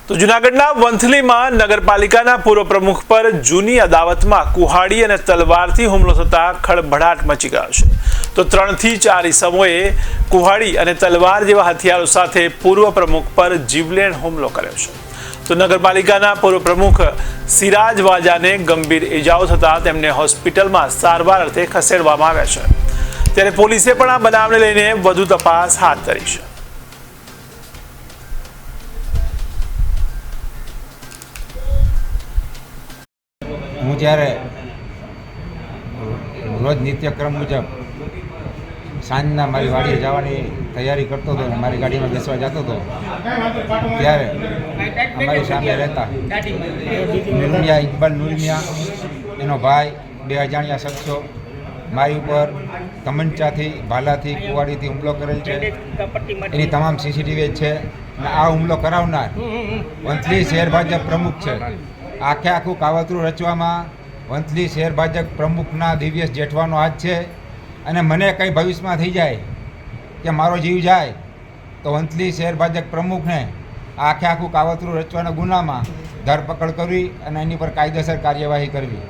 તો જૂનાગઢના વંથલીમાં નગરપાલિકાના પૂર્વ પ્રમુખ પર જૂની અદાવતમાં કુહાડી અને તલવારથી હુમલો થતા ખળભળાટ મચી ગયો છે। તો 3 થી 4 ઈસમોએ કુહાડી અને તલવાર જેવા હથિયારો સાથે પૂર્વ પ્રમુખ પર જીવલેણ હુમલો કર્યો છે। તો નગરપાલિકાના પૂર્વ પ્રમુખ સિરાજ વાજાને ગંભીર ઇજાઓ થતા તેમને હોસ્પિટલમાં સારવાર અર્થે ખસેડવામાં આવ્યા છે। ત્યારે પોલીસે પણ આ બનાવને લઈને વધુ તપાસ હાથ ધરી છે। હું જ્યારે રોજ નિત્યક્રમ મુજબ સાંજના મારી વાડીએ જવાની તૈયારી કરતો હતો અને મારી ગાડીમાં બેસવા જતો હતો ત્યારે અમારી સામે રહેતા નુરમિયા ઇકબાલ નુરમિયા એનો ભાઈ 2 અજાણ્યા શખ્સો મારી ઉપર તમંચાથી ભાલાથી કુવાડીથી હુમલો કરેલ છે। એની તમામ સીસીટીવી છે અને આ હુમલો કરાવનાર વંથલી શહેર ભાજપ પ્રમુખ છે। આખું કાવતરું રચવામાં વંથલી શહેર ભાજપ પ્રમુખના દિવ્યેશ જેઠવાનો હાથ છે અને મને કંઈ ભવિષ્યમાં થઈ જાય કે મારો જીવ જાય તો વંથલી શહેર ભાજપ પ્રમુખને આખું કાવતરું રચવાના ગુનામાં ધરપકડ કરવી અને એની પર કાયદેસર કાર્યવાહી કરવી।